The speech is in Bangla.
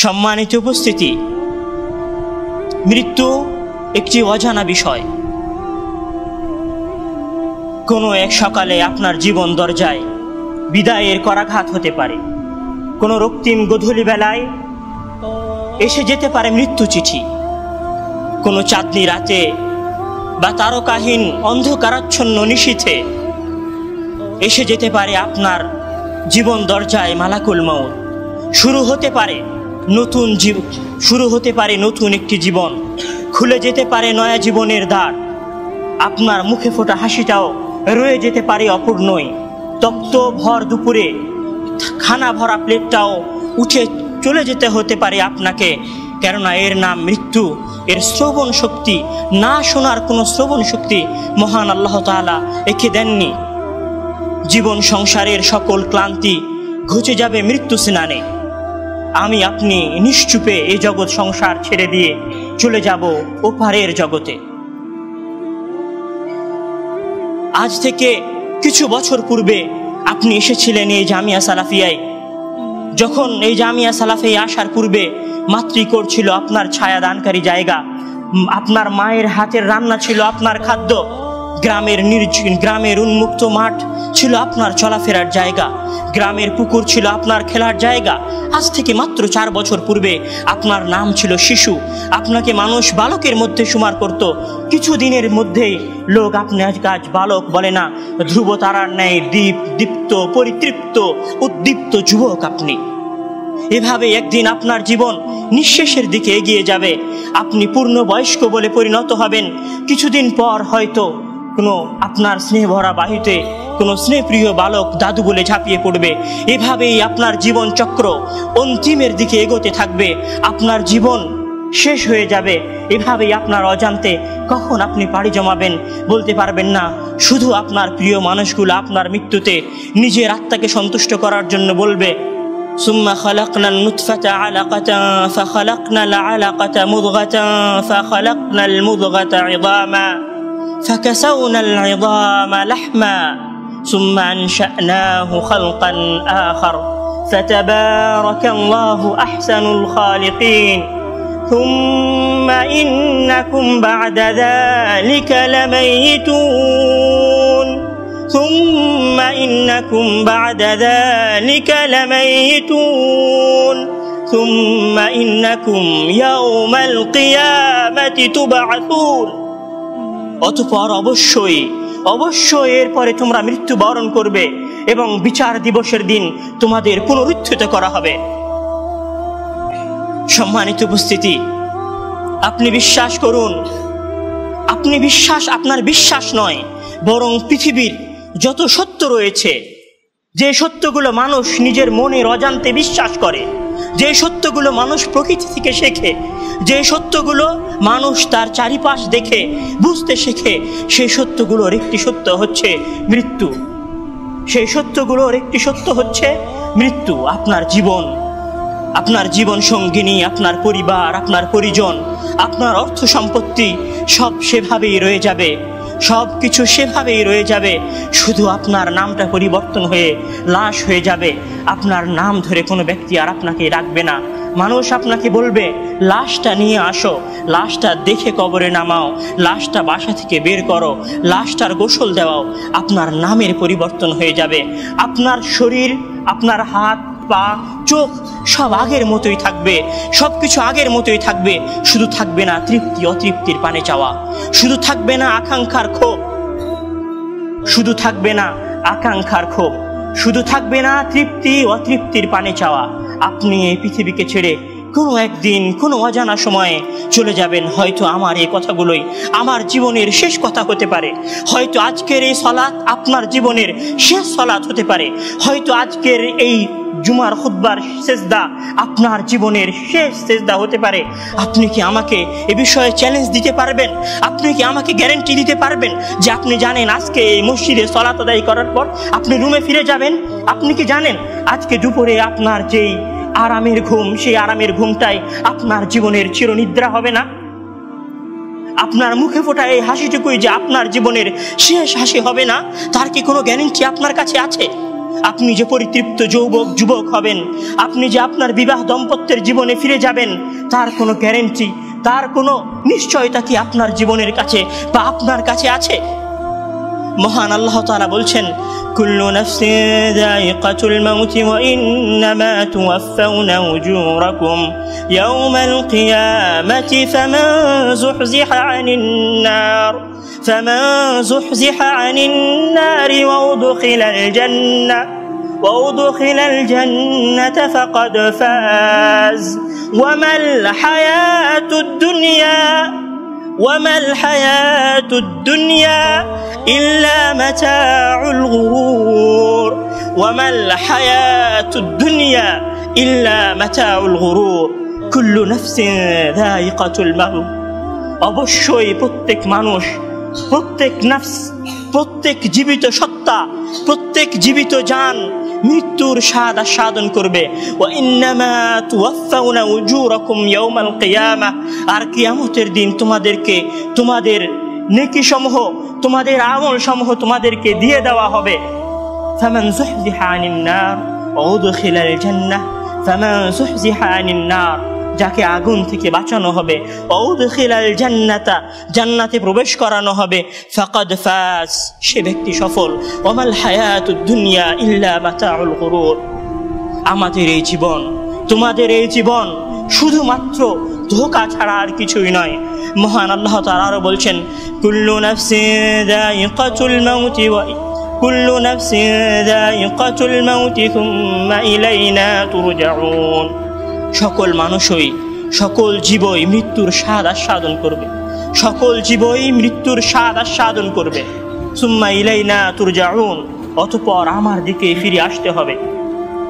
সম্মানিত উপস্থিতি, মৃত্যু একটি অজানা বিষয়। কোনো এক সকালে আপনার জীবন দরজায় বিদায়ের করাঘাত হতে পারে। কোনো রক্তিম গোধূলি বেলায় এসে যেতে পারে মৃত্যু চিঠি। কোনো চাঁদনি রাতে বা তারকাহীন অন্ধকারাচ্ছন্ন নিশীথে এসে যেতে পারে আপনার জীবন দরজায় মালাকুল মউত। শুরু হতে পারে নতুন একটি জীবন, খুলে যেতে পারে নয়া জীবনের দ্বার। আপনার মুখে ফোটা হাসিটাও রয়ে যেতে পারে অপূর্ণই। তপ্ত ভর দুপুরে খানা ভরা প্লেটটাও উঠে চলে যেতে হতে পারে আপনাকে, কেননা এর নাম মৃত্যু। এর শ্রবণ শক্তি, না শোনার কোনো শ্রবণ শক্তি মহান আল্লাহ তাআলা একে দেননি। জীবন সংসারের সকল ক্লান্তি ঘুচে যাবে মৃত্যু স্নানে। আমি আপনি নিশ্চুপে এই জগৎ সংসার ছেড়ে দিয়ে চলে যাব ওপারের জগতে। আজ থেকে কিছু বছর পূর্বে আপনি এসেছিলেন এই জামিয়া সালাফিয়ায়। যখন এই জামিয়া সালাফিয়ায় আসার পূর্বে মাতৃকোর ছিল আপনার ছায়াদানকারী জায়গা, আপনার মায়ের হাতের রান্না ছিল আপনার খাদ্য, গ্রামের উন্মুক্ত মাঠ ছিল আপনার চলাফেরার জায়গা, গ্রামের পুকুর ছিল আপনার খেলার জায়গা। আজ থেকে মাত্র 4 বছর পূর্বে আপনার নাম ছিল শিশু। আপনাকে মানুষ বালকের মধ্যে শুমার করত। কিছু দিনের মধ্যেই লোক আপনার কাজ বালক বলে না, ধ্রুব তারার ন্যায় দীপ্ত পরিতৃপ্ত উদ্দীপ্ত যুবক আপনি। এভাবে একদিন আপনার জীবন নিঃশেষের দিকে এগিয়ে যাবে। আপনি পূর্ণ বয়স্ক বলে পরিণত হবেন। কিছুদিন পর হয়তো কোনো আপনার স্নেহ ভরা বাহিতে কোনো স্নেহপ্রিয় বালক দাদু বলে ঝাঁপিয়ে পড়বে। এভাবেই আপনার জীবন চক্র অন্তিমের দিকে এগোতে থাকবে। আপনার জীবন শেষ হয়ে যাবে। এভাবেই আপনার অজান্তে কখন আপনি পাড়ি জমাবেন বলতে পারবেন না। শুধু আপনার প্রিয় মানুষগুলো আপনার মৃত্যুতে নিজের আত্মাকে সন্তুষ্ট করার জন্য বলবে, ثم خلقنا النطفة علقة فخلقنا العلقة مضغة فخلقنا المضغة عظاما فكسونا العظام لحما ثم أنشأناه خلقا آخر فتبارك الله أحسن الخالقين ثم إنكم بعد ذلك لميتون ثم إنكم بعد ذلك لميتون ثم إنكم يوم القيامة تبعثون। অতঃপর অবশ্যই এরপরে তোমরা মৃত্যুবরণ করবে এবং বিচার দিবসের দিন তোমাদের পুনরুত্থিত করা হবে। সম্মানিত উপস্থিতি, আপনি বিশ্বাস করুন, আপনার বিশ্বাস নয়, বরং পৃথিবীর যত সত্য রয়েছে, যে সত্যগুলো মানুষ নিজের মনের অজান্তে বিশ্বাস করে, যে সত্যগুলো মানুষ প্রকৃতি থেকে শেখে, যে সত্যগুলো মানুষ তার চারিপাশ দেখে বুঝতে শেখে, সেই সত্যগুলোর একটি সত্য হচ্ছে মৃত্যু। সেই সত্যগুলোর একটি সত্য হচ্ছে মৃত্যু। আপনার জীবন সঙ্গিনী, আপনার পরিবার, আপনার পরিজন, আপনার অর্থ সম্পত্তি সব সেভাবেই রয়ে যাবে, সব কিছু সেভাবেই রয়ে যাবে। শুধু আপনার নামটা পরিবর্তন হয়ে লাশ হয়ে যাবে। আপনার নাম ধরে কোনো ব্যক্তি আর আপনাকে ডাকবে না। মানুষ আপনাকে বলবে, লাশটা নিয়ে আসো, লাশটা দেখে কবরে নামাও, লাশটা বাসা থেকে বের করো, লাশটার গোসল দেওয়াও। আপনার নামের পরিবর্তন হয়ে যাবে। আপনার শরীর, আপনার হাত, পা, চোখ সব আগের মতোই থাকবে, সবকিছু আগের মতোই থাকবে। শুধু থাকবে না তৃপ্তি অতৃপ্তির পানে চাওয়া, শুধু থাকবে না আকাঙ্ক্ষার ক্ষোভ, শুধু থাকবে না আকাঙ্ক্ষার ক্ষোভ, শুধু থাকবে না তৃপ্তি অতৃপ্তির পানে চাওয়া। আপনি এই পৃথিবীকে ছেড়ে কোনো একদিন কোনো অজানা সময়ে চলে যাবেন। হয়তো আমার এই কথাগুলোই আমার জীবনের শেষ কথা হতে পারে। হয়তো আজকের এই সালাত আপনার জীবনের শেষ সালাত হতে পারে। হয়তো আজকের এই জুমার খুতবার সেজদা আপনার জীবনের শেষ সেজদা হতে পারে। আপনি কি আমাকে এ বিষয়ে চ্যালেঞ্জ দিতে পারবেন? আপনি কি আমাকে গ্যারান্টি দিতে পারবেন যে আপনি জানেন আজকে এই মসজিদে সালাত আদায় করার পর আপনি রুমে ফিরে যাবেন? আপনি কি জানেন আজকে দুপুরে আপনার যেই আরামের ঘুম, সেই আরামের ঘুমটাই আপনার জীবনের চিরনিদ্রা হবে না? আপনার মুখে ফোটা এই হাসিটুকুই যে আপনার জীবনের শেষ হাসি হবে না, তার কি কোনো গ্যারান্টি আপনার কাছে আছে? আপনি যে পরিতৃপ্ত যুবক হবেন, আপনি যে আপনার বিবাহ দাম্পত্যের জীবনে ফিরে যাবেন, তার কোনো গ্যারেন্টি, তার কোনো নিশ্চয়তা কি আপনার জীবনের কাছে বা আপনার কাছে আছে? মহান আল্লাহ তাআলা বলছেন, কুল্লু নাফসিন যায়িকাতুল মাউতি ওয়া ইন্নামা তুওয়াফাউনা উজুরাকুম ইয়াওমাল কিয়ামাতি ফামান যুহজিহা আনিন নারি ওয়া উদখিলাল জান্নাতা ফাকাদ ফাজ ওয়া মাল হায়াতুদ দুনিয়া إلا متاع الغرور وما الحياة الدنيا إلا متاع الغرور كل نفس ذائقة الموت অবশ্যই প্রত্যেক মানুষ, প্রত্যেক নফস, প্রত্যেক জীবিত সত্তা, প্রত্যেক জীবিত জান মৃত্যুর স্বাদ আস্বাদন করবে। ওয়া ইন্নামা তুওয়াফাউনা উজুরাকুম ইয়াওমাল কিয়ামাহ, আর কিয়ামতের দিন তোমাদেরকে তোমাদের নেকি সমূহ, তোমাদের আমল সমূহ তোমাদেরকে দিয়ে দেওয়া হবে। ফামান যুহজিহা আনিন নার ওয়া উদখিলাল জান্নাহ, ফামান যুহজিহা আনিন নার, যাকে আগুন থেকে বাঁচানো হবে, ওয়া উদখিলাল জান্নাতা, জান্নাতে প্রবেশ করানো হবে, ফাকাদ ফাজ, সে ব্যক্তি সফল। ওয়া মাল হায়াতুদ দুনিয়া ইল্লা মাতাউল গুরুর, আমাদের এই জীবন, তোমাদের এই জীবন শুধুমাত্র ধোঁকা ছাড়া আর কিছুই নয়। মহান আল্লাহ তাআলা আরো বলছেন, কুল্লু নাফসিন যায়িকাতুল মাউতি সুম্মা ইলাইনা তুরজাউন, সকল মানুষই, সকল জীবই মৃত্যুর স্বাদ আস্বাদন করবে, সকল জীবই মৃত্যুর স্বাদ আস্বাদন করবে। সুম্মা ইলাইনা তুরজাউন, অতঃপর আমার দিকে ফিরে আসতে হবে।